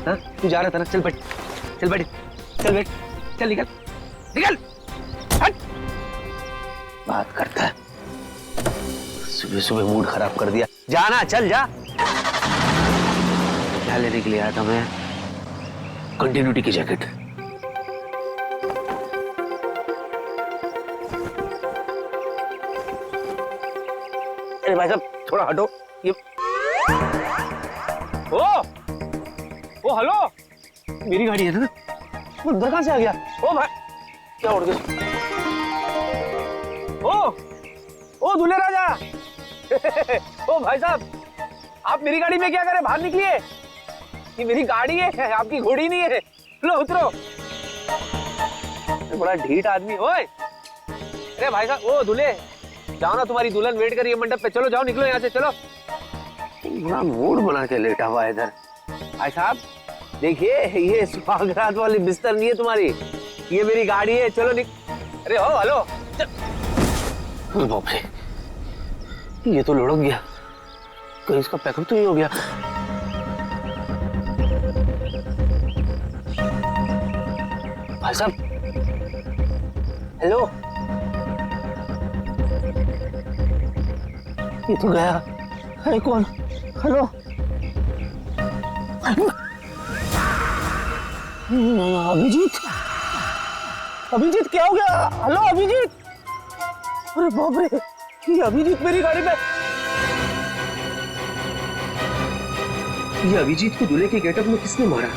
हाँ तू जा रहा था ना, चल बैठ, चल बैठ, चल बैठ, चल निकल, निकल, हट। बात करता है, सुबह सुबह मूड खराब कर दिया। जाना, चल जा। क्या लेने के लिए आया था मैं? कंटिन्यूटी की जैकेट। अरे भाई साहब थोड़ा हटो। ये ओ हेलो, मेरी गाड़ी है ना, वो अंदर कहां से आ गया? ओ भाई क्या उड़ गया? ओ दूल्हे राजा ओ भाई साहब, आप मेरी गाड़ी में क्या करें? बाहर निकलिए, ये मेरी गाड़ी है, आपकी घोड़ी नहीं है। लो उतरो। बड़ा ढीठ आदमी। ओए अरे भाई साहब, ओ दूल्हे जाओ ना, तुम्हारी दुल्हन वेट कर रही है मंडप पे, चलो जाओ, निकलो यहाँ से, चलो। बड़ा मूड बना के लेटा हुआ है इधर। भाई साहब देखिए, ये सुहागरात वाली बिस्तर नहीं है तुम्हारी, ये मेरी गाड़ी है, चलो अरे हो हेलो, बाप रे, ये तो लुढ़क गया, कहीं इसका पैकअप तो नहीं हो गया। भाई साहब हेलो, ये तो गया। अरे कौन? हेलो अभिजीत, अभिजीत क्या हो गया? हेलो अभिजीत, अरे बाप रे, ये अभिजीत मेरी गाड़ी में। ये अभिजीत को दूल्हे के गेटअप में किसने मारा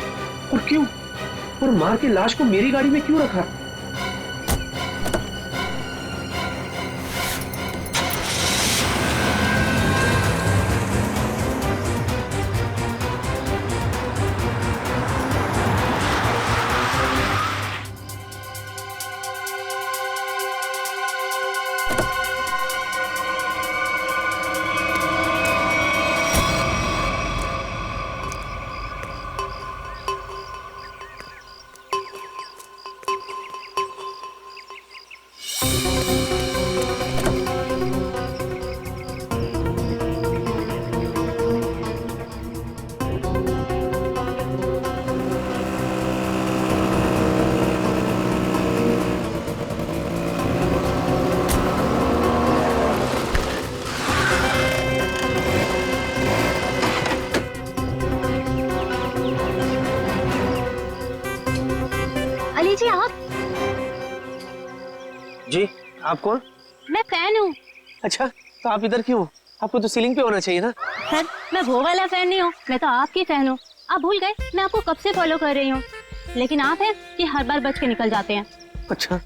और क्यों, और मार के लाश को मेरी गाड़ी में क्यों रखा? जी आप? जी आप कौन? मैं फैन हूँ। अच्छा तो आप इधर क्यों? आपको तो सीलिंग पे होना चाहिए ना। सर मैं वो वाला फैन नहीं हूँ, मैं तो आपकी फैन हूँ। आप भूल गए मैं आपको कब से फॉलो कर रही हूँ, लेकिन आप हैं कि हर बार बच के निकल जाते हैं। अच्छा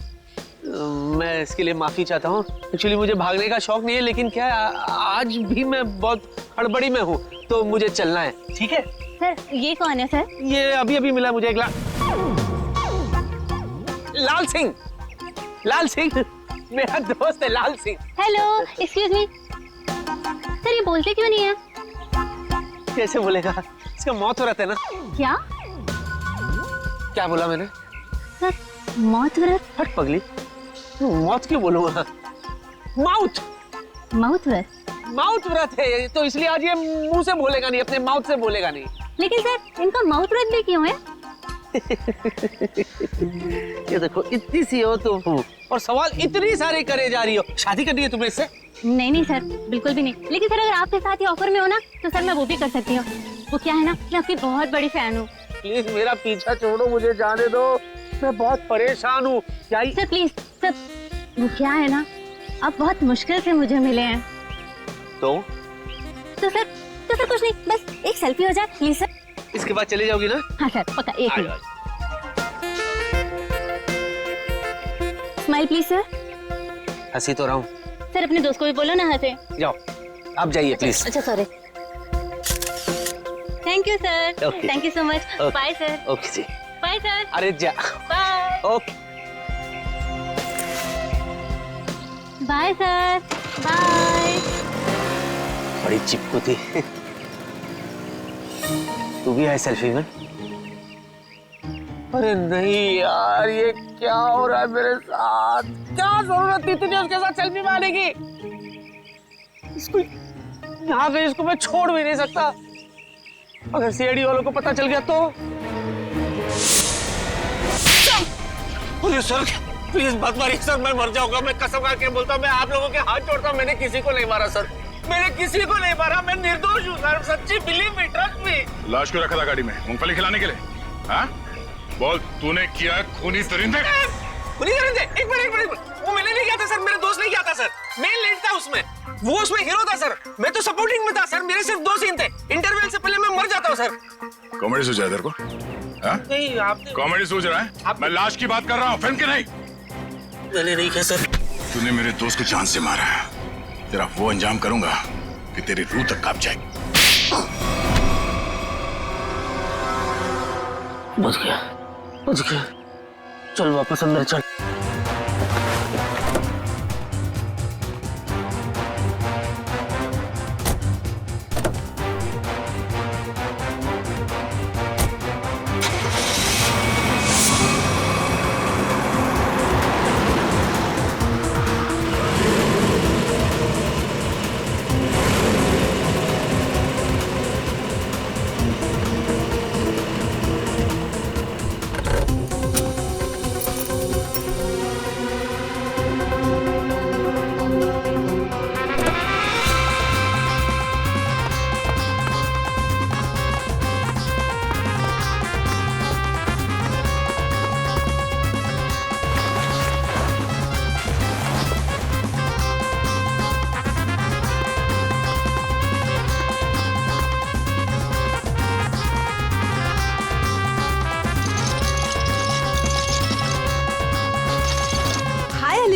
मैं इसके लिए माफी चाहता हूँ। एक्चुअली मुझे भागने का शौक नहीं है, लेकिन क्या है आज भी मैं बहुत हड़बड़ी में हूँ, तो मुझे चलना है। ठीक है सर। ये कौन है सर? ये अभी अभी मिला मुझे एक लाल सिंह, लाल सिंह मेरा दोस्त है Lal Singh. Hello excuse me sir, ये बोलते क्यों नहीं है? कैसे बोलेगा, इसका मौत हो रहा था ना। क्या क्या बोला मैंने? सर मौत व्रत? हट पगली, मौत क्यों बोलूंगा, माउथ माउथ व्रत। माउथ व्रत है तो इसलिए आज ये मुंह से बोलेगा नहीं, अपने माउथ से बोलेगा नहीं। लेकिन सर इनका माउथ व्रत भी क्यों है? ये देखो इतनी सी हो तुम और सवाल इतनी सारे करे जा रही हो। शादी करनी है तुम्हें इससे? नहीं नहीं सर बिल्कुल भी नहीं, लेकिन सर अगर आपके साथ ही ऑफर में हो ना तो सर मैं वो भी कर सकती हूँ। वो क्या है ना, मैं आपकी बहुत बड़ी फैन हूँ। प्लीज मेरा पीछा छोड़ो, मुझे जाने दो, मैं बहुत परेशान हूँ। क्या सर प्लीज सर, वो क्या है ना, आप बहुत मुश्किल से मुझे मिले हैं। तो सर कुछ नहीं, बस एक सेल्फी हो जाए प्लीज सर। इसके बाद चली जाओगी ना? हाँ सर पक्का, एक मिनट। Smile please sir. हंसी तो रहा हूँ। सर अपने दोस्त को भी बोलो ना हंसे। जाओ आप जाइए प्लीज। अच्छा sorry. Thank you sir. Okay. Thank you so much. Bye sir. Okay जी। Bye sir. अरे जा। Bye. Okay bye sir. Bye. बड़ी चिपकू थी। तू भी है सेल्फी में? अरे नहीं यार, ये क्या हो रहा है मेरे साथ? क्या जरूरत थी तुझे उसके साथ सेल्फी मारने की? इसको यहाँ पे इसको मैं छोड़ भी नहीं सकता। अगर सीआईडी वालों को पता चल गया तो अरे सर प्लीज मत मारिए सर, मैं मर जाऊंगा। मैं कसम खा के बोलता हूँ, मैं आप लोगों के हाथ जोड़ता हूँ, मैंने किसी को नहीं मारा सर, मैंने किसी को नहीं मारा, मैं निर्दोष हूँ सर, सच्ची बिलीव मी, ट्रस्ट मी। लाश क्यों रखा था गाड़ी में? मूंगफली खिलाने के लिए? हाँ बोल, तूने किया खूनी दरिंदे? खूनी दरिंदे? एक मिनट, वो मैंने नहीं किया था सर, मेरा दोस्त नहीं किया था सर, मैं लीड था उसमें, वो उसमें हीरो था सर, मैं तो सपोर्टिंग में था सर, मेरे सिर्फ 2 सीन थे, इंटरवल से पहले मैं मर जाता हूँ सर। कॉमेडी सोच रहा है तेरे को? नहीं आपने कॉमेडी सोच रहा है? मैं लाश की बात कर रहा हूँ, फिल्म की नहीं। मैंने नहीं किया सर। तूने मेरे दोस्त को जान से मारा, तेरा वो अंजाम करूंगा कि तेरी रूह तक कांप जाएगी। बच गया, चल वापस अंदर चल।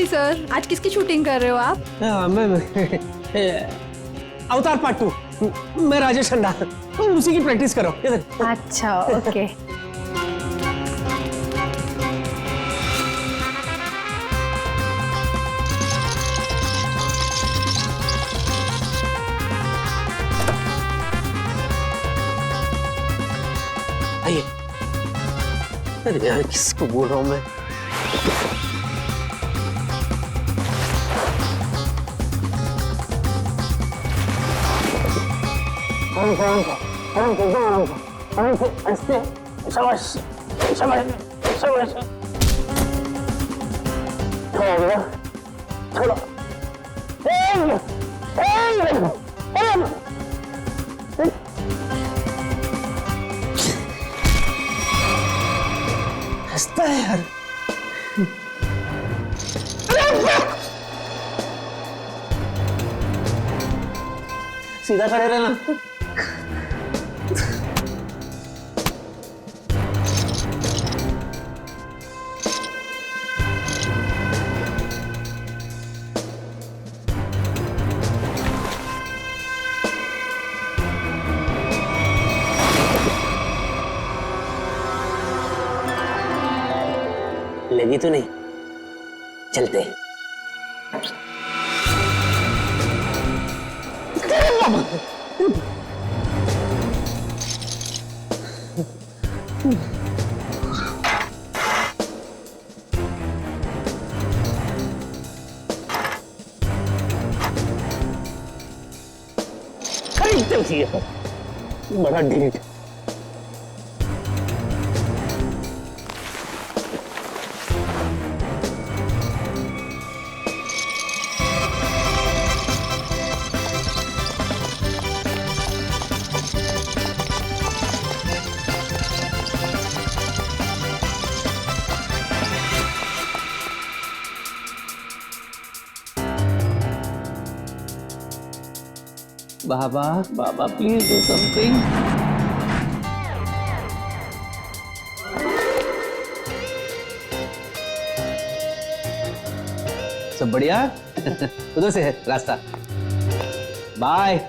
सर आज किसकी शूटिंग कर रहे हो आप? मैं अवतार पार्ट 2, मैं राजेश खन्ना, उसी की प्रैक्टिस करो। अच्छा ओके। आइए। अरे यार किसको बोल रहा हूँ मैं? हंसता है यार। सीधा खड़े रहना। लगी तो नहीं? चलते हैं। खरीदते थी बड़ा ढीठ। बाबा बाबा प्लीज डू समथिंग। सब बढ़िया? उधर से है रास्ता। बाय।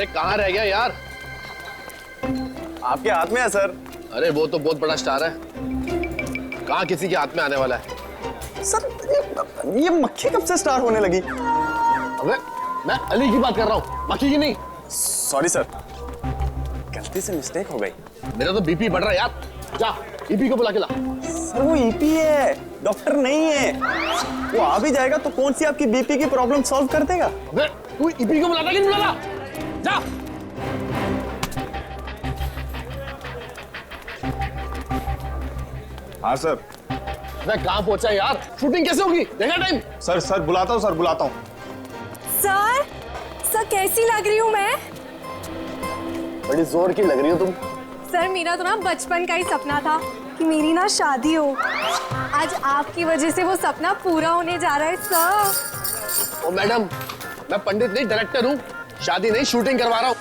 अरे कहाँ रह गया यार? आपके हाथ में है सर। अरे वो तो बहुत बड़ा स्टार है, कहाँ किसी के हाथ में आने वाला है? सर ये मक्खी कब से स्टार होने लगी? अबे मैं अली की बात कर रहा हूँ, मक्खी की नहीं। सॉरी सर, गलती से मिस्टेक हो गई। मेरा तो बीपी बढ़ रहा है यार। जा ईपी को बुला के ला। सर वो ईपी है, डॉक्टर नहीं है। वो आ भी जाएगा तो कौन सी आपकी बीपी की प्रॉब्लम सॉल्व कर देगा? अबे तू ईपी को बुलाता कि नहीं बुलाता? जा। हाँ सर। मैं कहाँ पहुंचा यार? शूटिंग कैसे होगी? देखा टाइम? सर बुलाता हूँ सर, बुलाता हूँ। सर सर कैसी लग रही हूँ मैं? बड़ी जोर की लग रही हो तुम। सर मेरा तो ना बचपन का ही सपना था कि मेरी ना शादी हो। आज आपकी वजह से वो सपना पूरा होने जा रहा है सर। ओ मैडम, मैं पंडित नहीं डायरेक्टर हूँ, शादी नहीं शूटिंग करवा रहा हूँ।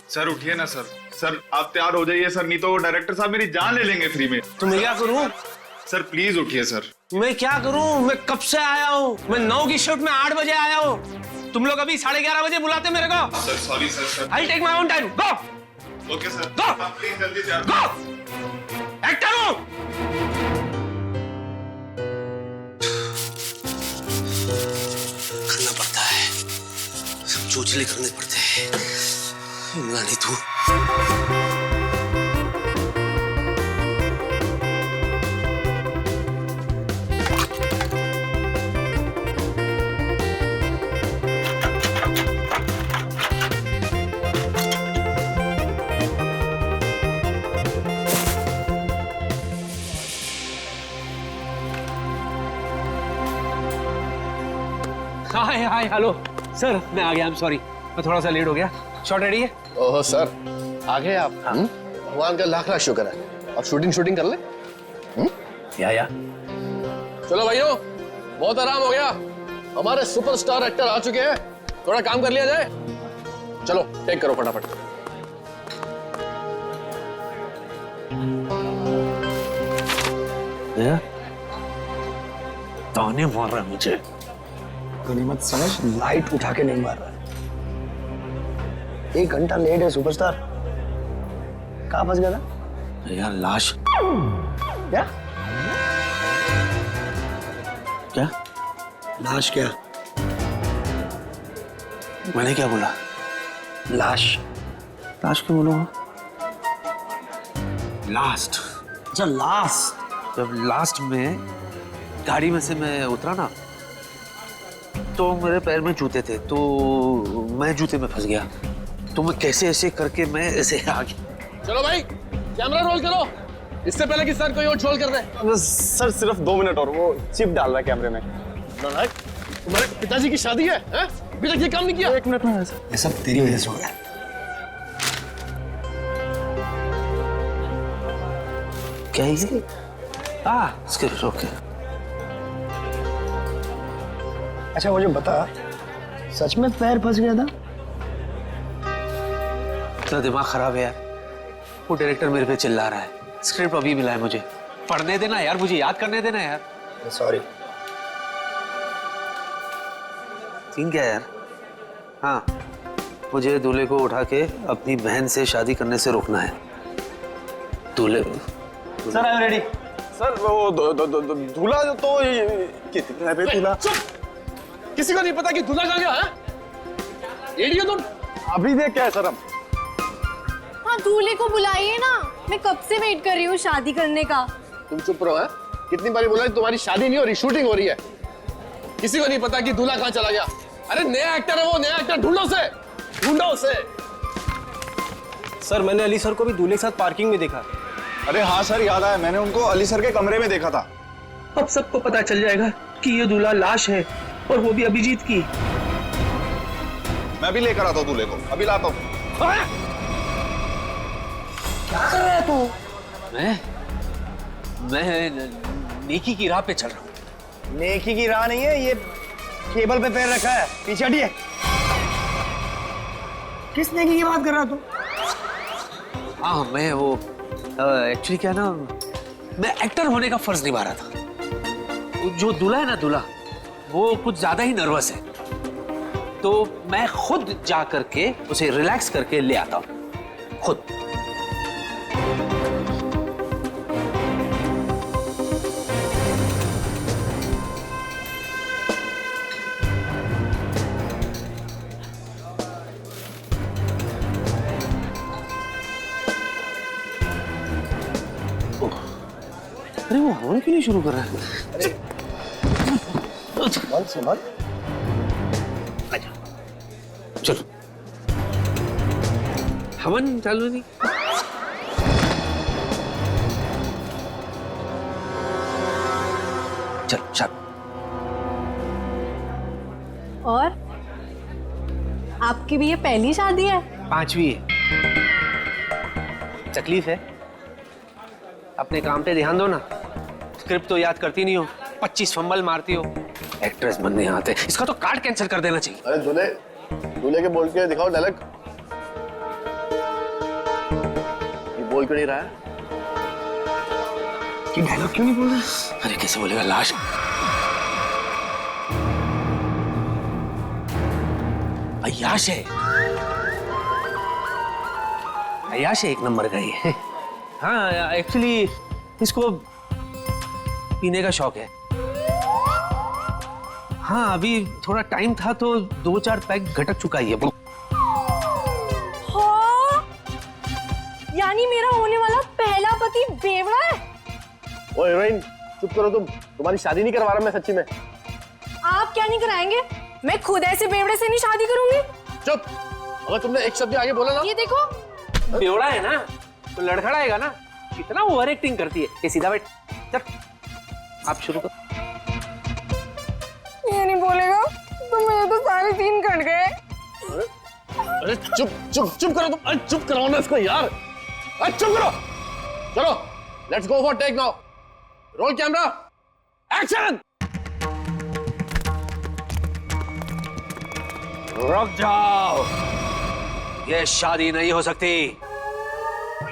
सर उठिए ना सर। सर आप तैयार हो जाइए सर, नहीं तो डायरेक्टर साहब मेरी जान ले लेंगे फ्री में। तो मैं क्या करूं? सर प्लीज उठिए सर। मैं क्या करूं? मैं कब से आया हूं? मैं 9 की शिफ्ट में 8 बजे आया हूं। तुम लोग अभी 11:30 बजे बुलाते मेरे को। Sir sorry sir. I take my own time. Go. Okay sir. Go! आप प्लीज जल्दी तैयार गो। एक्टर हूं। करना पड़ता है, सब चोचले करने पड़ते हैं। नहीं तू हाय हेलो सर, मैं आ गया। आई एम सॉरी, मैं थोड़ा सा लेट हो गया। शॉट रेडी है? ओह सर, आ गए आप? भगवान का लाख लाख शुक्र है। अब शूटिंग कर ले। या चलो भाइयों, बहुत आराम हो गया। हमारे सुपरस्टार एक्टर आ चुके हैं, थोड़ा काम कर लिया जाए। चलो टेक करो फटाफट। ताने मार रहा है मुझे। गनीमत समझ, लाइट उठा के नहीं मार रहा है। 1 घंटा लेट है सुपरस्टार। कहाँ फंस गया था? यार लाश। क्या क्या? लाश? क्या मैंने क्या बोला? लाश? लाश क्यों बोलूंगा? लास्ट। अच्छा लास्ट। जब लास्ट में गाड़ी में से मैं उतरा ना, तो मेरे पैर में जूते थे, तो मैं जूते में फंस गया। तो मैं कैसे ऐसे करके मैं ऐसे आ गया। चलो भाई कैमरा रोल करो, इससे पहले कि सर कोई और ट्रोल कर दे। सर सिर्फ 2 मिनट और, वो चिप डाल रहा है कैमरे में। तुम्हारे पिताजी की शादी है? अभी तक ये काम नहीं किया। 1 मिनट में है सर। ये सब तेरी वजह से हो रहा है। क्या इजी? ओके। अच्छा मुझे बता, सच में पैर फंस गया था? इतना दिमाग खराब है यार। वो डायरेक्टर मेरे पे चिल्ला रहा है। स्क्रिप्ट अभी मिला है मुझे, पढ़ने देना यार, मुझे याद करने देना यार। सॉरी। सीन क्या है यार? हाँ, मुझे दूल्हे को उठा के अपनी बहन से शादी करने से रोकना है। दूल्हे sir I am ready. Sir वो दूल्हा तो कितने पे दूल्हा? किसी को नहीं पता कि दूल्हा कहाँ गया है? रेडी हो तुम? अभी देख क्या है सर हम? हाँ दूल्हे को बुलाइए ना, मैं कब से वेट कर रही हूँ शादी करने का। तुम चुप रहो। है कितनी बारी बोला तुम्हारी शादी नहीं हो रही, शूटिंग हो रही है। किसी को नहीं पता कि दूल्हा कहाँ चला गया। अरे नया एक्टर है वो, नया एक्टर ढूंढो उसे। सर मैंने अली सर को भी दूल्हे के साथ पार्किंग में देखा। अरे हाँ सर, याद आया, मैंने उनको अली सर के कमरे में देखा था। अब सबको पता चल जाएगा कि ये दूल्हा लाश है, और वो भी अभिजीत की। मैं भी लेकर आता हूँ दूल्हे को, अभी लाता हूँ। क्या कर रहा है तू? मैं नेकी की राह पे चल रहा हूँ। नेकी की राह नहीं है, ये केबल पे पैर रखा है, पीछे हटिए। किस नेकी की बात कर रहा तू? हाँ, मैं वो एक्चुअली क्या ना, मैं एक्टर होने का फर्ज निभा रहा था। जो दूल्हा है ना, दूल्हा वो कुछ ज्यादा ही नर्वस है, तो मैं खुद जा करके उसे रिलैक्स करके ले आता हूँ खुद। अरे वो हवन क्यों नहीं शुरू कर रहा है? संभाल। आजा, चलो। हवन चालू नहीं। चल चल। और आपकी भी ये पहली शादी है? 5वीं है। तकलीफ है, अपने काम पे ध्यान दो ना। स्क्रिप्ट तो याद करती नहीं हो, 25 फंबल मारती हो। एक्ट्रेस बनने आते, इसका तो कार्ड कैंसिल कर देना चाहिए। अरे दूल्हे के बोल के दिखाओ डायलॉग। ये बोल क्यों नहीं रहा है? कि डायलॉग क्यों नहीं बोल रहा? अरे कैसे बोलेगा, लाश। अय्याश है, अय्याश है, एक नंबर का ही। हाँ, एक्चुअली इसको पीने का शौक है। हाँ, अभी थोड़ा टाइम था तो 2-4 पैक घटक चुका ही है। हाँ, यानी मेरा होने वाला पहला पति बेवड़ा है। ओए हीरोइन, चुप करो तुम। तुम्हारी शादी नहीं करवा रहा मैं सच्ची में। आप क्या नहीं कराएंगे? मैं खुद ऐसे बेवड़े से नहीं शादी करूंगी। चुप। अगर तुमने एक शब्द आगे बोला ना। ये देखो, बेवड़ा है ना तो लड़खड़ाएगा ना। कितना ओवर एक्टिंग करती है। ये सीधा बैठ। चल, आप शुरू करो। ये नहीं बोलेगा तो मेरे तो सारे सीन कट गए। अरे चुप चुप चुप करो तुम। अरे चुप कराओ ना इसको यार। अरे चुप करो। चलो, let's go for take now. Roll camera, action. रुक जाओ, ये शादी नहीं हो सकती।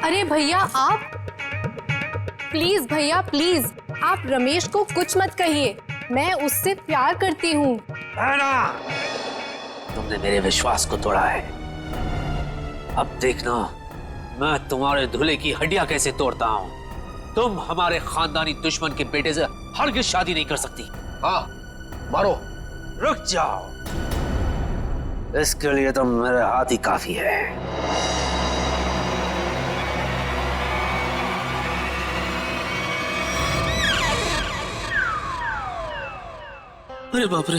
अरे भैया आप, प्लीज भैया प्लीज, आप रमेश को कुछ मत कहिए। मैं उससे प्यार करती हूँ। है ना, तुमने मेरे विश्वास को तोड़ा है। अब देखना मैं तुम्हारे दूल्हे की हड्डियां कैसे तोड़ता हूँ। तुम हमारे खानदानी दुश्मन के बेटे से हरगिज शादी नहीं कर सकती। हाँ, मारो। रुक जाओ, इसके लिए तो मेरे हाथ ही काफी है। अरे बाप रे,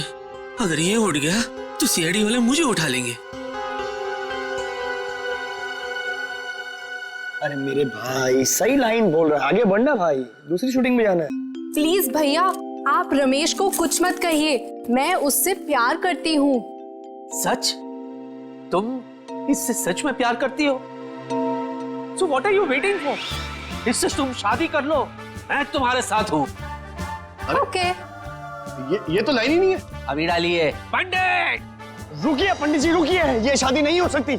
अगर ये उठ गया तो सीआईडी वाले मुझे उठा लेंगे। अरे मेरे भाई सही लाइन बोल रहा है, आगे बढ़ना भाई, दूसरी शूटिंग में जाना है। प्लीज भैया आप रमेश को कुछ मत कहिए। मैं उससे प्यार करती हूँ। सच? तुम इससे सच में प्यार करती हो? So what are you waiting for? इससे तुम शादी कर लो, मैं तुम्हारे साथ हूँ। ओके। ये तो लाइन ही नहीं है। अभी डालिए। पंडित! रुकिए पंडित जी, रुकिए, ये शादी नहीं हो सकती।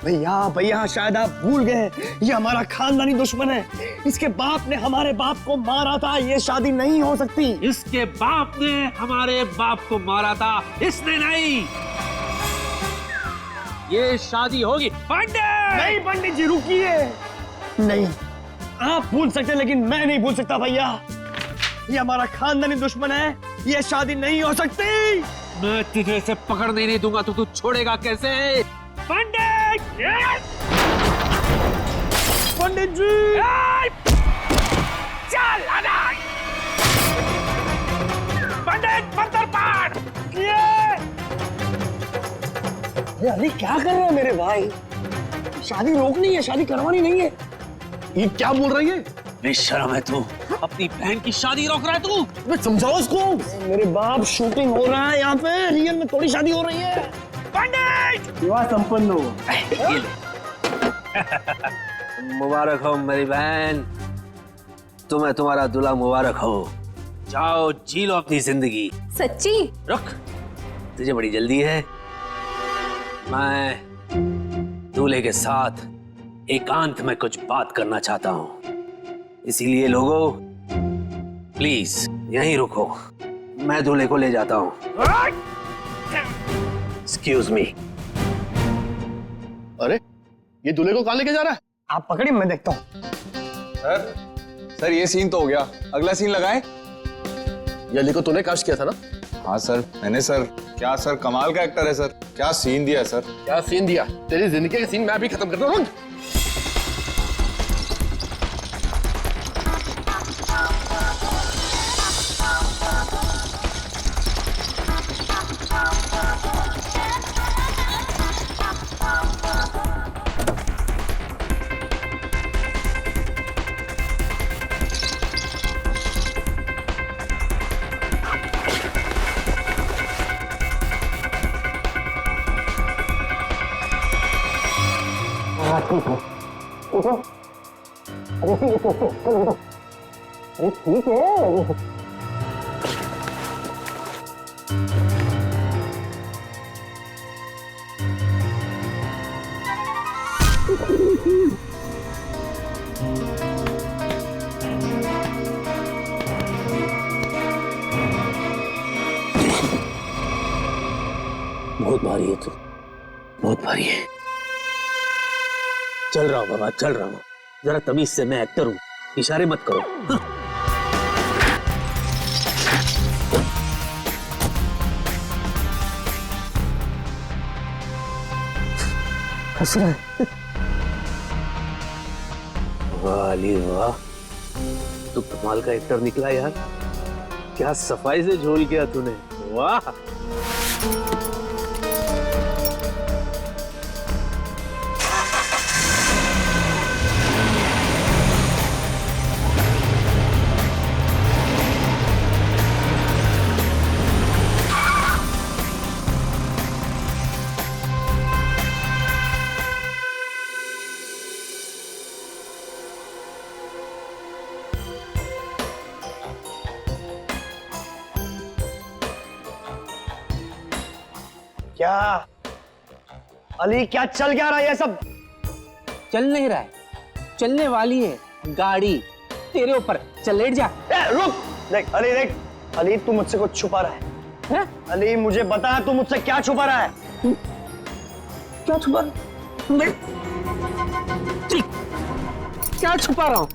भैया भैया, शायद आप भूल गए, ये हमारा खानदानी दुश्मन है। इसके बाप ने हमारे बाप को मारा था, ये शादी नहीं हो सकती। इसके बाप ने हमारे बाप को मारा था, इसने नहीं। ये शादी होगी। पंडित! नहीं पंडित जी, रुकिए। नहीं, आप भूल सकते लेकिन मैं नहीं भूल सकता भैया। ये हमारा खानदानी दुश्मन है, ये शादी नहीं हो सकती। मैं तुझे इसे पकड़ने नहीं दूंगा तो तू छोड़ेगा कैसे? पंडित! पंडित जी! चल पंडित, मंत्र पाठ। अरे अली क्या कर रहे हैं मेरे भाई? शादी रोकनी है, शादी करवानी नहीं है। ये क्या बोल रही है? बेशर्म है तू, अपनी बहन की शादी रोक रहा है तू। मैं समझाओ इसको। मेरे बाप, शूटिंग हो रहा है यहाँ पे, रियल में थोड़ी शादी हो रही है। पंडित विवाह संपन्न हो। ये ले। मुबारक हो मेरी बहन, तुम्हें तुम्हारा दूल्हा मुबारक हो। जाओ जी लो अपनी जिंदगी। सच्ची? रुक, तुझे बड़ी जल्दी है। मैं दूल्हे के साथ एकांत में कुछ बात करना चाहता हूं, इसीलिए लोगों प्लीज यहीं रुको, मैं दूल्हे को ले जाता हूं। Excuse me. अरे ये दूल्हे को कहाँ लेके जा रहा है? आप पकड़िए, मैं देखता हूँ। सर ये सीन तो हो गया, अगला सीन लगाएं। ये अली को तूने कास्ट किया था ना? हाँ सर मैंने सर। क्या सर, कमाल का एक्टर है सर, क्या सीन दिया है सर। क्या सीन दिया? तेरी जिंदगी का सीन मैं अभी खत्म करता हूँ। अरे ठीक है। बहुत भारी है तू, बहुत भारी है। चल रहा हूं बाबा, चल रहा हूं। जरा तमीज से, मैं एक्टर हूं, इशारे मत करो। हाँ। हंस रहा है। वाह अली वाह, तू कमाल का एक्टर निकला यार। क्या सफाई से झोल किया तूने, वाह। क्या अली, क्या चल क्या रहा है ये सब? चल नहीं रहा है, चलने वाली है गाड़ी तेरे ऊपर। चल लेट जा। रुक, देख अली, देख अली, तू मुझसे कुछ छुपा रहा है। अली मुझे बता, तू मुझसे क्या छुपा रहा है? क्या छुपा? मैं क्या छुपा रहा हूँ?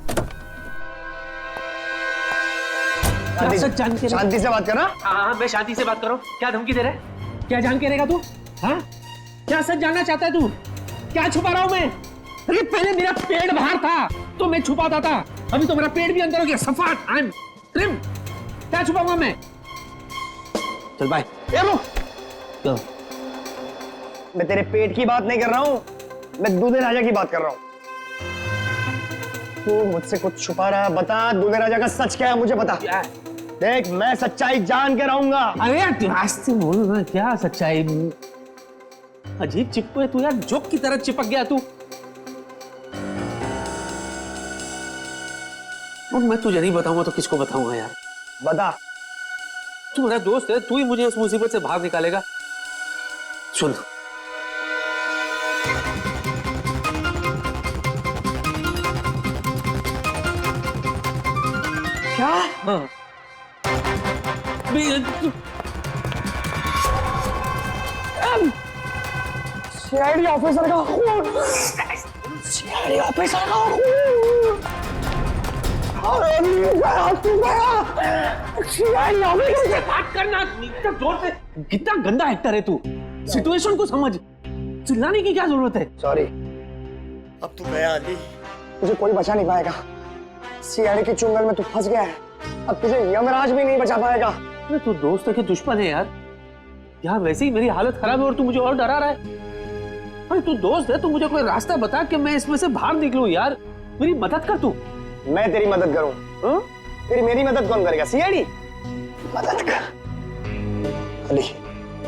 शांति से बात करना। हाँ मैं शांति से बात कर रहा हूँ। क्या धमकी दे रहा है? क्या जान के रहेगा तू? हाँ क्या सच जानना चाहता है तू? क्या छुपा रहा हूँ मैं? अरे पहले मेरा पेट बाहर था तो मैं छुपाता था, अभी तो मेरा पेट भी अंदर हो गया। सफाट, आई एम ट्रिम। क्या छुपाऊंगा मैं? चल बाय। रुक, मैं तेरे पेट की बात नहीं कर रहा हूँ, मैं दूल्हे राजा की बात कर रहा हूँ। तू मुझसे कुछ छुपा रहा है, बता दूल्हे राजा का सच क्या है, मुझे बता। देख मैं सच्चाई जान के रहूंगा। अरे यार आस्ते बोल ना, क्या सच्चाई? अजीब चिपको है तू यार, जोक की तरह चिपक गया तू। और मैं तुझे नहीं बताऊंगा तो किसको बताऊंगा यार? बता। तू मेरा दोस्त है, तू ही मुझे इस मुसीबत से बाहर निकालेगा। सुन, क्या? हाँ सीआईडी ऑफिसर का खून, सीआईडी ऑफिसर का खून। अरे सीआईडी ऑफिसर से बात करना इतना जोर से। कितना गंदा एक्टर है तू, सिचुएशन को समझ। चिल्लाने की क्या जरूरत है? सॉरी। अब तू गया अली, तुझे कोई बचा नहीं पाएगा। सीआईडी के चुंगल में तू फंस गया है, अब तुझे यमराज भी नहीं बचा पाएगा। तू दोस्त है कि दुश्मन है यार? यार वैसे ही मेरी हालत खराब है और तू मुझे और डरा रहा है। भाई तू दोस्त है, तू मुझे कोई रास्ता बता कि मैं इसमें से बाहर निकलूं यार। मेरी मदद कर तू। मैं तेरी मदद करूं? तेरी मेरी मदद कौन करेगा? सीआईडी मदद कर। अली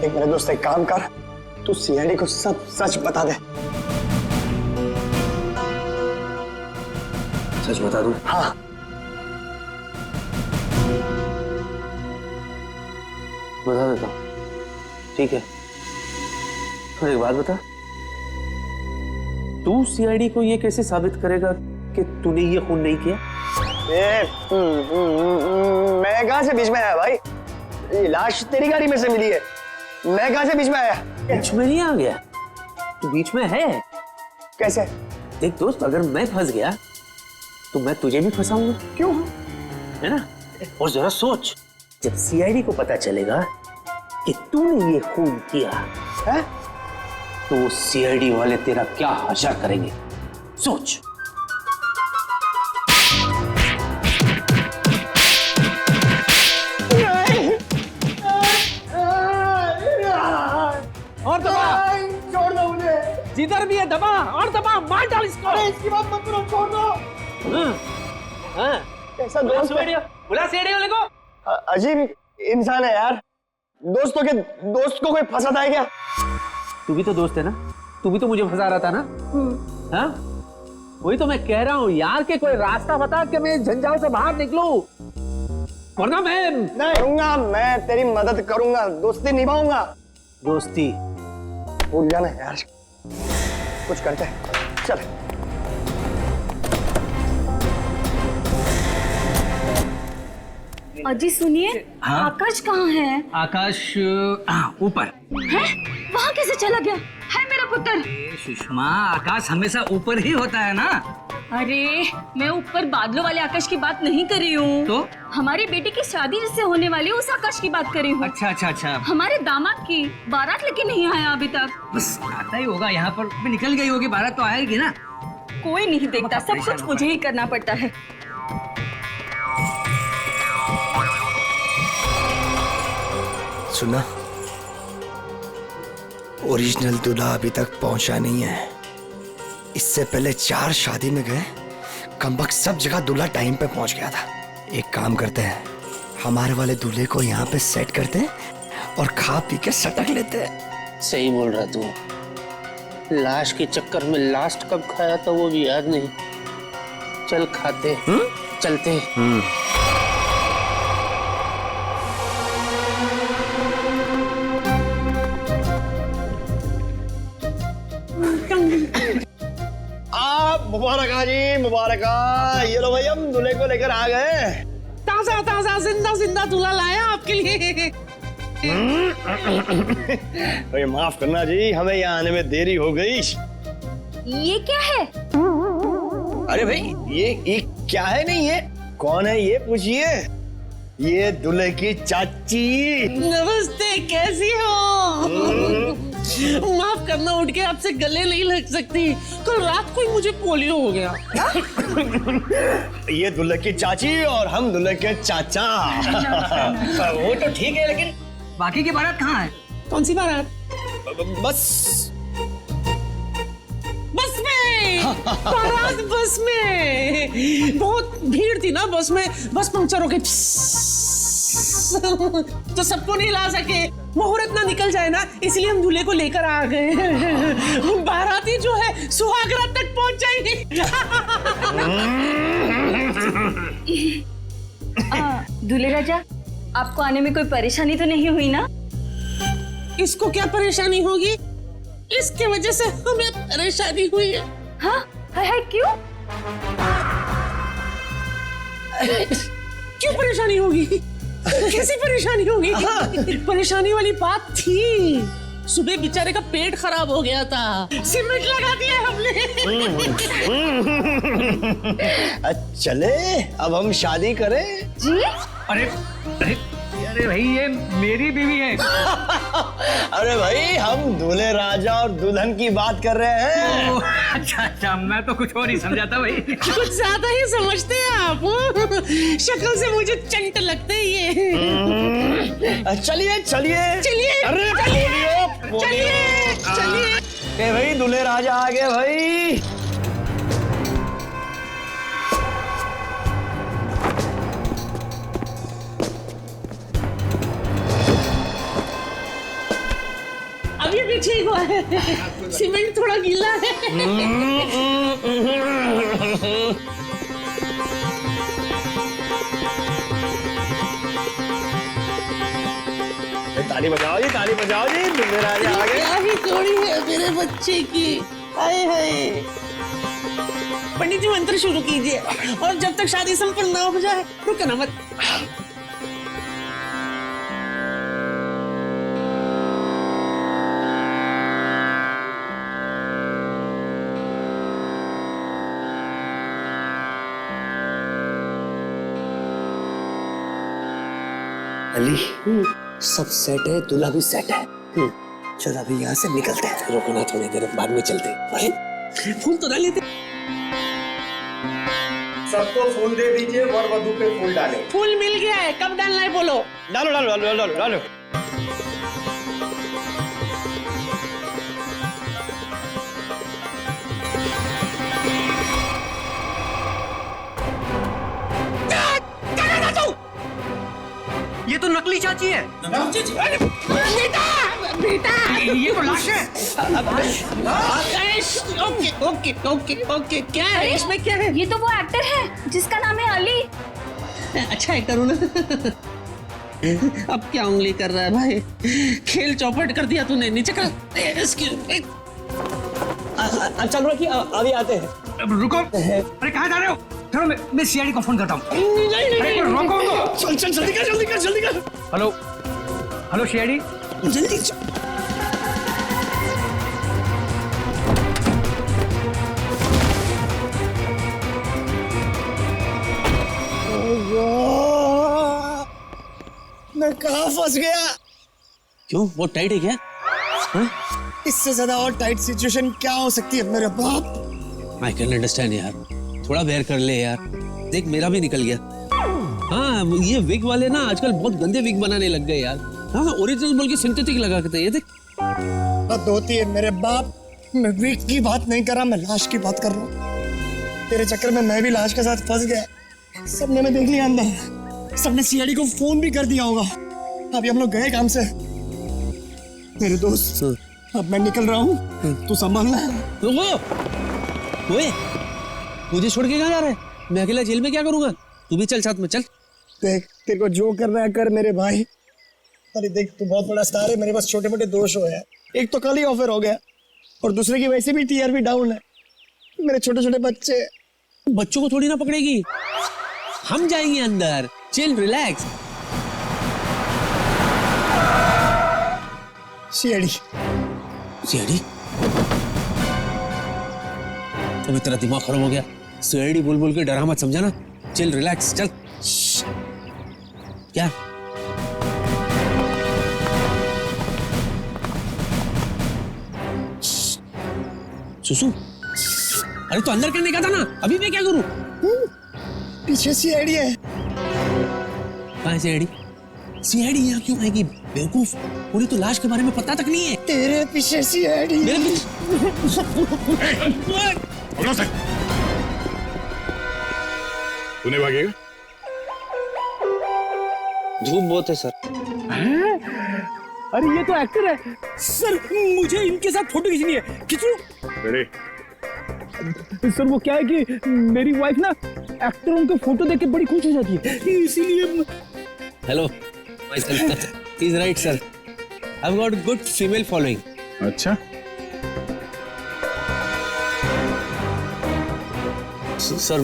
देख मेरे दोस्त, एक काम कर, तू सीआईडी को सब सच बता दे। सच बता दूं? हाँ। बता देता हूँ, ठीक है। फिर एक बात बता, तू सीआईडी को ये कैसे साबित करेगा कि तूने ये खून नहीं किया? मैं कहां से बीच में आया भाई? ये लाश तेरी गाड़ी में से मिली है, मैं कहां से बीच में आया? बीच में नहीं आ गया, तू बीच में है। कैसे? देख दोस्त, अगर मैं फंस गया तो मैं तुझे भी फंसाऊंगा। क्यों? है ना? और जरा सोच, जब सीआईडी को पता चलेगा कि तूने ये खून किया है, तो वो सीआईडी वाले तेरा क्या हाशर करेंगे, सोच। और दबा, छोड़ दो मुझे। जिधर भी है दबा, और दबा, मार डाल इसको। अरे इसकी बात मत करो, छोड़ दो। हाँ, कैसा दोस्त है? बुला सीआईडी वाले को। अजीब इंसान है यार। दोस्त को कोई फंसाता है क्या? तू भी तो दोस्त है ना, तू भी तो मुझे फंसा रहा था ना। हाँ, वही तो मैं कह रहा हूँ यार कि कोई रास्ता बता कि मैं झंझाव से बाहर निकलूं, वरना मैं नहीं करूंगा। मैं तेरी मदद करूंगा, दोस्ती निभाऊंगा। दोस्ती भूल जाना यार, कुछ करते हैं, चल। अजी सुनिए, आकाश कहाँ है? आकाश ऊपर है? वहाँ कैसे चला गया? है मेरा पुत्र। सुषमा, आकाश हमेशा ऊपर ही होता है ना। अरे मैं ऊपर बादलों वाले आकाश की बात नहीं कर रही हूँ, तो हमारी बेटी की शादी जिससे होने वाली है उस आकाश की बात कर रही हूँ। अच्छा अच्छा अच्छा, हमारे दामाद की बारात लेके नहीं आया अभी तक। बस आता ही होगा, यहाँ पर भी निकल गई होगी, बारात तो आएगी ना। कोई नहीं देखता, सब कुछ मुझे ही करना पड़ता है। सुना, ओरिजिनल दूल्हा अभी तक पहुंचा नहीं है। इससे पहले 4 शादी में गए, कमबख्त सब जगह दूल्हा टाइम पे पहुंच गया था। एक काम करते हैं, हमारे वाले दूल्हे को यहाँ पे सेट करते हैं और खा पी के सटक लेते हैं। सही बोल रहा तू। लाश के चक्कर में लास्ट कब खाया था वो भी याद नहीं। चल खाते, चलते। मुबारक जी, मुबारक। ये लो भाई, हम दूल्हे को लेकर आ गए। ताजा ताजा जिंदा जिंदा दूल्हा लाया आपके लिए। भाई माफ करना जी, हमें यहाँ आने में देरी हो गई। ये क्या है? अरे भाई ये क्या है? नहीं ये कौन है ये पूछिए। ये दूल्हे की चाची। नमस्ते, कैसी हो? माफ करना, उठ के आपसे गले नहीं लग सकती। कल रात को ही मुझे पोलियो हो गया। ये दूल्हे की चाची और हम दूल्हे के चाचा। वो तो ठीक है, लेकिन बाकी की बारात कहाँ है? कौन सी बारात? बस में। बारात बस में। बहुत भीड़ थी ना बस में, बस पंक्चर हो गई तो सबको नहीं ला सके। मुहूर्त ना निकल जाए ना, इसलिए हम दूल्हे को लेकर आ गए। बाराती जो है सुहागरात तक पहुंच जाएंगे। दूल्हे राजा, आपको आने में कोई परेशानी तो नहीं हुई ना? इसको क्या परेशानी होगी? इसके वजह से हमें परेशानी हुई है। हाँ, है क्यों? क्यों परेशानी होगी? कैसी परेशानी होगी? परेशानी वाली बात थी, सुबह बेचारे का पेट खराब हो गया था, सीमेंट लगा दिया हमने। चले अब हम शादी करें जी? अरे अरे भाई ये मेरी बीवी है। अरे भाई हम दूल्हे राजा और दुल्हन की बात कर रहे हैं। अच्छा अच्छा, मैं तो कुछ और ही समझा था भाई। कुछ ज्यादा ही समझते हैं आप। शक्ल से मुझे चंट लगते हैं ये। चलिए चलिए चलिए अरे चलिए चलिए। ए भाई दूल्हे राजा आ गए भाई। अभी भी ठीक हुआ है, सीमेंट थोड़ा गीला है। ताली बजाओ जी, ताली बजाओ जी, दूल्हे राजा आ गए। क्या ही जोड़ी है मेरे बच्चे की। हाय हाय। पंडित जी मंत्र शुरू कीजिए और जब तक शादी संपन्न ना हो जाए रुकना मत। अली सब सेट है, दूल्हा भी सेट है। चल अभी यहाँ से निकलते हैं। रुकना थोड़ी देर, बाद में चलते हैं। फूल तो डाल लेते। सबको फूल दे दीजिए, वर वधू पे फूल डाले। फूल मिल गया है, कब डालना है बोलो। डालो डालो डालो डालो डालो। ये तो नकली चाची है। बेटा बेटा ये तो लाश है। Okay okay okay okay. क्या है इसमें, क्या है? ये तो वो एक्टर है जिसका नाम है अली। अच्छा एक्टर हूँ ना। अब क्या उंगली कर रहा है भाई, खेल चौपट कर दिया तूने। नीचे कर। चल रखिए, अभी आते हैं। रुको, अरे कहाँ जा रहे हो? चलो मैं सीआईडी को फोन करता हूँ। नहीं रोको उनको। चल चल जल्दी कर जल्दी कर जल्दी कर। हेलो हेलो सीआईडी, जल्दी चल। मैं कहाँ फंस गया? क्यों, वो टाइट है क्या? इससे ज्यादा और टाइट सिचुएशन क्या हो सकती है मेरे बाप? आई कैन अंडरस्टैंड यार, थोड़ा बेयर कर ले यार। देख मेरा भी निकल गया। हाँ ये विग वाले ना आजकल बहुत गंदे विग बनाने लग गए यार। हाँ ओरिजिनल बोल के सिंथेटिक लगा के। ये देख बात होती है मेरे बाप। मैं विग की बात नहीं कर रहा, मैं लाश की बात कर रहा हूँ। तेरे चक्कर में मैं भी लाश के साथ फंस गया। सबने मैं देख लिया अंदर, सबने सीआईडी को फोन भी कर दिया होगा। अभी हम लोग गए काम से। मेरे दोस्त अब मैं निकल रहा हूँ, तू संभालना। ओए मुझे छोड़ के कहाँ जा रहा है? मैं अकेला जेल में क्या करूंगा? तू भी चल साथ में, चल। देख तेरे को जो करना है कर मेरे भाई। अरे देख तू बहुत बड़ा स्टार है, मेरे पास छोटे मोटे दोष हो है। एक तो कल ही ऑफर हो गया और दूसरे की वैसे भी टीआरपी डाउन है। मेरे छोटे छोटे बच्चे। बच्चों को थोड़ी ना पकड़ेगी, हम जाएंगे अंदर। Chill relax. CID CID? अभी तेरा दिमाग खराब हो गया। सीआईडी बोल बोल के डरा मत, समझा ना? चिल रिलैक्स चल। क्या सुसु? अरे तो अंदर करने का था ना, अभी मैं क्या करूं? पीछे सीआईडी है। कहाँ सीआईडी? सीआईडी यहाँ क्यों आएगी बेवकूफ? पूरी तो लाश के बारे में पता तक नहीं है। तेरे पीछे सीआईडी। मेरे पीछे तूने भागेगा? धूप बहुत है सर। अरे ये तो एक्टर है सर, मुझे इनके साथ फोटो खींचनी है। खींचो। अरे सर वो क्या है कि मेरी वाइफ ना एक्टरों के फोटो देख के बड़ी खुश हो जाती है, इसीलिए। Hello he is right sir, I have got good female following. अच्छा सर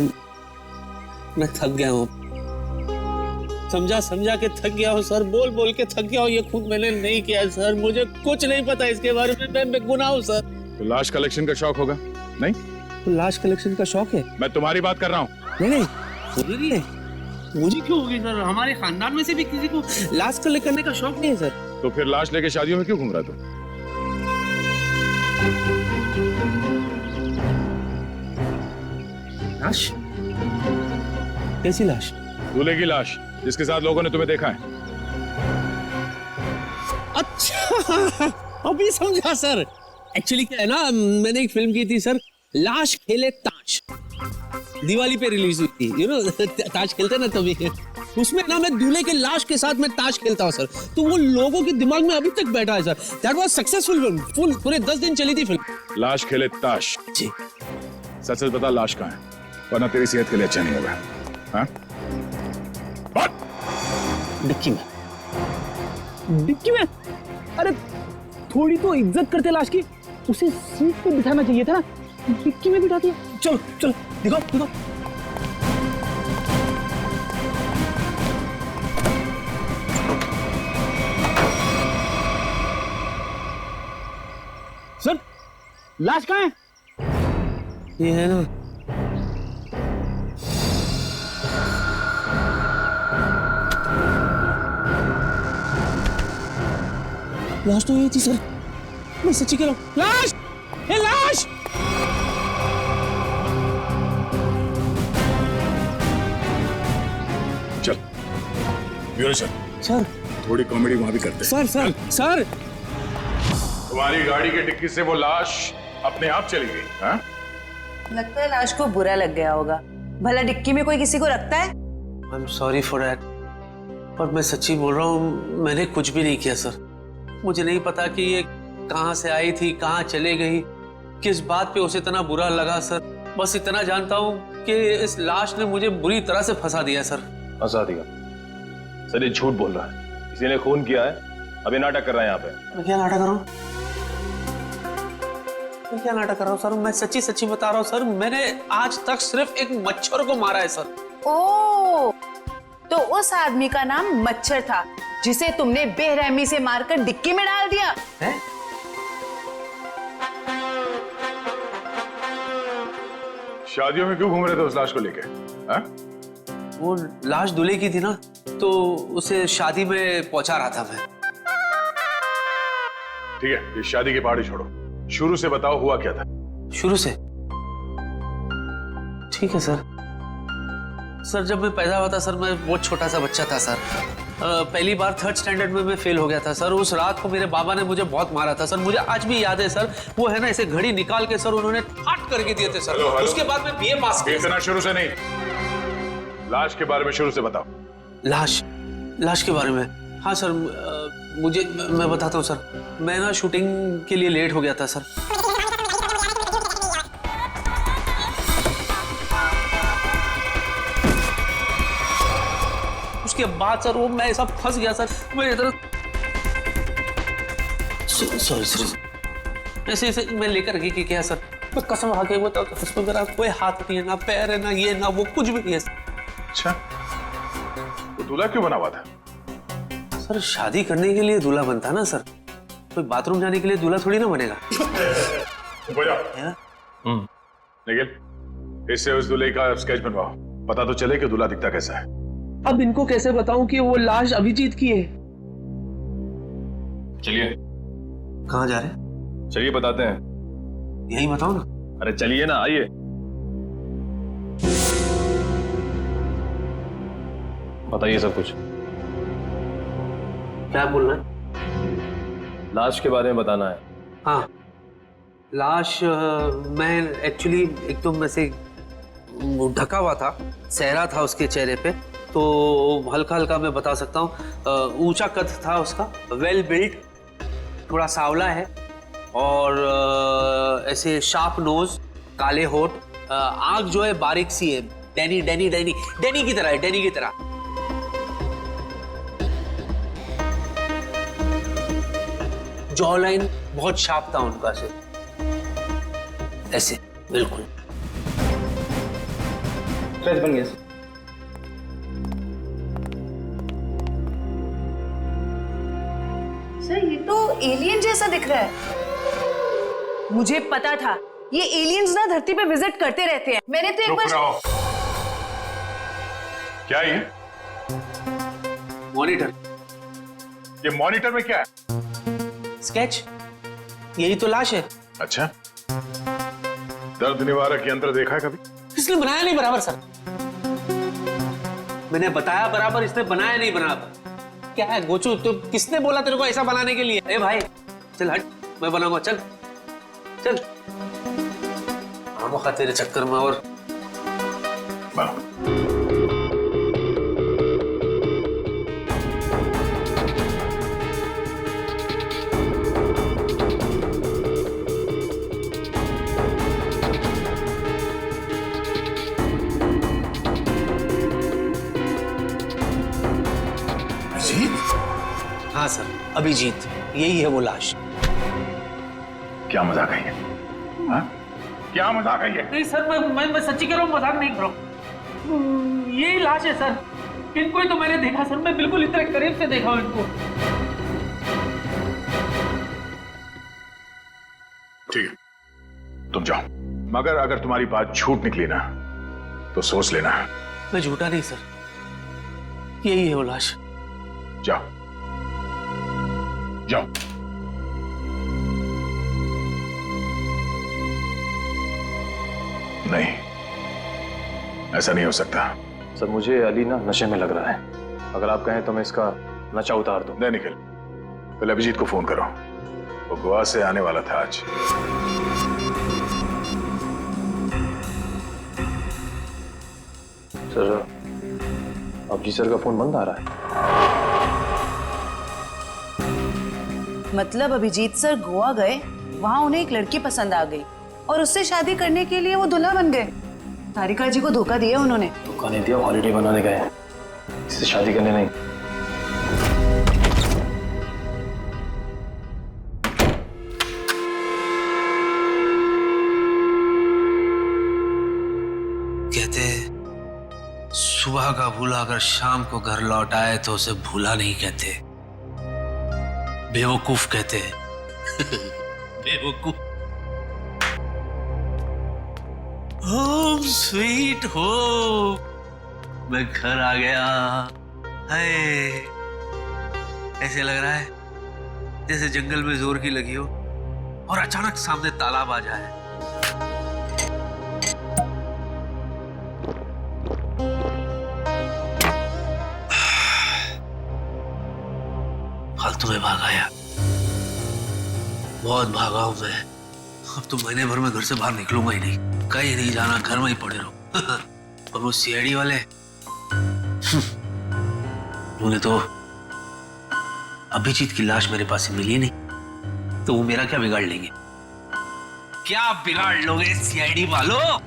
मैं थक गया हूँ, समझा के थक गया हूँ सर, बोल बोल के थक गया हूँ। ये खुद मैंने नहीं किया सर, मुझे कुछ नहीं पता इसके बारे में, मैं बेगुनाह हूँ सर। तो लाश कलेक्शन का शौक होगा? नहीं तो लाश कलेक्शन का शौक है? मैं तुम्हारी बात कर रहा हूँ। नहीं नहीं मुझे नहीं है, मुझे क्यों होगी सर? हमारे खानदान में से भी किसी को लाश कलेक्ट करने का शौक नहीं है सर। तो फिर लाश लेके शादियों में क्यों घूम रहा तू? लाश? कैसी लाश? दूल्हे की लाश, जिसके साथ लोगों ने तुम्हें देखा है। अच्छा, अभी समझा सर। एक्चुअली क्या है ना, मैंने एक फिल्म की थी सर, लाश खेले ताश, दिवाली पे रिलीज हुई थी। यू नो ताश खेलते ना तभी, उसमें ना मैं दूल्हे के लाश के साथ मैं ताश खेलता हूँ सर। तो वो लोगों के दिमाग में अभी तक बैठा है sir. That was successful film, full पूरे 10 दिन चली थी फिल्म। लाश खेले ताश जी। सच सच बता, लाश कहाँ है, वरना तेरी सेहत के लिए अच्छा नहीं होगा। हाँ? डिक्की में। डिक्की में? अरे थोड़ी तो इज्जत करते लाश की, उसे सीट पे बिठाना चाहिए था ना, डिक्की में बिठा दिया। चलो चलो दिखाओ दिखाओ। सर लाश कहाँ है? ये है ना, लाश तो ये थी सर, मैं सच्ची कह रहा हूँ। लाश! ए लाश! चल ब्यूरो चल। सर थोड़ी कॉमेडी वहां भी करते हैं। सर सर सर तुम्हारी गाड़ी की डिक्की से वो लाश अपने आप चली गई। हाँ? लगता है लाश को बुरा लग गया होगा। भला डिक्की में कोई किसी को रखता है? I am sorry for that, पर मैं सच्ची बोल रहा हूँ, मैंने कुछ भी नहीं किया सर। मुझे नहीं पता कि ये कहाँ से आई थी, कहाँ चले गई, किस बात पे उसे इतना बुरा लगा सर। बस इतना जानता हूँ कि इस लाश ने मुझे बुरी तरह से फंसा दिया सर। फंसा दिया? सर ये झूठ बोल रहा है, किसी ने खून किया है, अभी नाटक कर रहा है यहाँ पे। मैं क्या नाटक कर रहा हूँ? मैं क्या नाटक कर रहा हूँ सर? मैं सच्ची सच्ची बता रहा हूँ सर, मैंने आज तक सिर्फ एक मच्छर को मारा है सर। ओह, तो उस आदमी का नाम मच्छर था जिसे तुमने बेरहमी से मारकर डिक्की में डाल दिया है? शादियों में क्यों घूम रहे थे उस लाश को लेके? हाँ? वो लाश दूल्हे की थी ना, तो उसे शादी में पहुंचा रहा था मैं। ठीक है, ये शादी की पार्टी छोड़ो, शुरू से बताओ हुआ क्या था। शुरू से? ठीक है सर। सर जब मैं पैदा हुआ था सर, मैं बहुत छोटा सा बच्चा था सर। पहली बार 3rd स्टैंडर्ड में मैं फेल हो गया था सर। उस रात को मेरे बाबा ने मुझे बहुत मारा था सर। मुझे आज भी याद है सर, वो है ना ऐसे घड़ी निकाल के सर उन्होंने फाट करके दिए थे सर। Hello, hello. उसके बाद मैं बीए पास किया। इतना शुरू से नहीं, लाश के बारे में शुरू से बताओ। लाश के बारे में? हाँ सर, मुझे मैं बताता हूँ सर। मैं ना शूटिंग के लिए लेट हो गया था सर। उसके बाद सर वो मैं ऐसा फंस गया सर, मैं इधर सॉरी सर, ऐसे ऐसे मैं लेकर गई कि क्या सर, मैं कसम खा के बताओ तो उसमें मेरा कोई हाथ नहीं है, ना पैर है, ना ये ना वो, कुछ भी नहीं है। अच्छा, तो दूल्हा क्यों बना हुआ था? सर शादी करने के लिए दूल्हा बनता है ना सर, कोई बाथरूम जाने के लिए दूल्हा थोड़ी ना बनेगा। निखिल, इससे उस दूल्हे का स्केच बनवाओ, पता तो चले कि दूल्हा दिखता कैसा है। अब इनको कैसे बताऊं कि वो लाश अभिजीत की है? चलिए। कहाँ जा रहे हैं? चलिए बताते हैं। यही बताओ ना। अरे चलिए ना, आइए। बताइए सब कुछ। क्या बोलना है? लाश के बारे में बताना है। हाँ, लाश मैं एक्चुअली एकदम ऐसे ढका हुआ था, सहरा था उसके चेहरे पे, तो हल्का हल्का मैं बता सकता हूँ। ऊंचा कद था उसका, वेल बिल्ट, थोड़ा सांवला है और ऐसे शार्प नोज, काले होठ, आंख जो है बारीक सी है, डैनी डैनी डैनी डैनी की तरह है, डैनी की तरह। जॉ लाइन बहुत शार्प था उनका से, ऐसे बिल्कुल। स्केच बन गया। सर ये तो एलियन जैसा दिख रहा है। मुझे पता था ये एलियंस ना धरती पे विजिट करते रहते हैं। मैंने तो एक बार। क्या ये? मॉनिटर। ये मॉनिटर में क्या है? स्केच, यही तो लाश है। अच्छा, दर्द निवारक यंत्र देखा है कभी? इसने बनाया नहीं बराबर सर। मैंने बताया बराबर, इसने बनाया नहीं बराबर। क्या है गोचू, तो किसने बोला तेरे को ऐसा बनाने के लिए? ए भाई चल हट, मैं बनाऊंगा, चल चल। आमोखा तेरे चक्कर में और बनाओ। हाँ सर, अभिजीत, यही है वो लाश। क्या मजाक है ये? हाँ? क्या मजाक है ये? नहीं सर, मैं सच्ची कह रहा हूँ, मजाक नहीं कर रहा हूँ। यही लाश है सर। इनको ही तो मैंने देखा सर, मैं बिल्कुल इतने करीब से देखा हूँ इनको। ठीक है, तुम जाओ, मगर अगर तुम्हारी बात झूठ निकली ना तो सोच लेना। मैं झूठा नहीं सर, यही है वो लाश। जाओ जाओ। नहीं, ऐसा नहीं हो सकता। सर मुझे अली ना नशे में लग रहा है, अगर आप कहें तो मैं इसका नशा उतार दूं। नहीं निखिल, पहले अभिजीत को फोन करो, वो गोवा से आने वाला था आज। सर अभिजीत सर का फोन बंद आ रहा है। मतलब अभिजीत सर गोवा गए, वहां उन्हें एक लड़की पसंद आ गई और उससे शादी करने के लिए वो दूल्हा बन गए। तारिका जी को धोखा दिया उन्होंने। धोखा नहीं दिया, हॉलिडे बनाने गए, इससे शादी करने नहीं। कहते सुबह का भूला अगर शाम को घर लौट आए तो उसे भूला नहीं कहते, बेवकूफ कहते हैं। बेवकूफ। होम स्वीट होम, मैं घर आ गया। हाय, ऐसे लग रहा है जैसे जंगल में जोर की लगी हो और अचानक सामने तालाब आ जाए। फालतू में भागा यार, बहुत भागा हूं मैं। अब तो महीने भर में घर से बाहर निकलूंगा ही नहीं, कहीं नहीं जाना, घर में ही पड़े रहो। और वो सीआईडी वाले उन्हें तो अभिजीत की लाश मेरे पास मिली नहीं, तो वो मेरा क्या बिगाड़ लेंगे? क्या बिगाड़ लोगे सीआईडी वालों?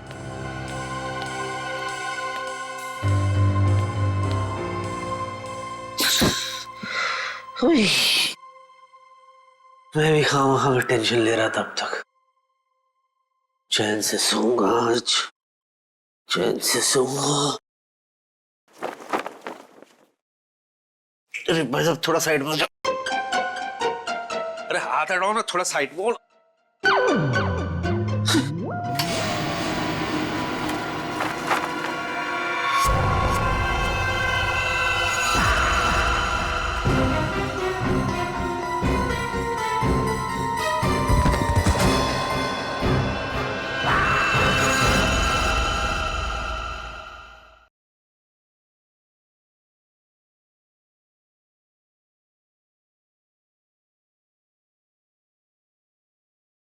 मैं भी खामखा में टेंशन ले रहा था अब तक। चैन से सोऊंगा आज, चैन से सोऊंगा। अरे भाई साहब थोड़ा साइड में हो जाओ। अरे हाथ हटाओ ना, थोड़ा साइड में हो।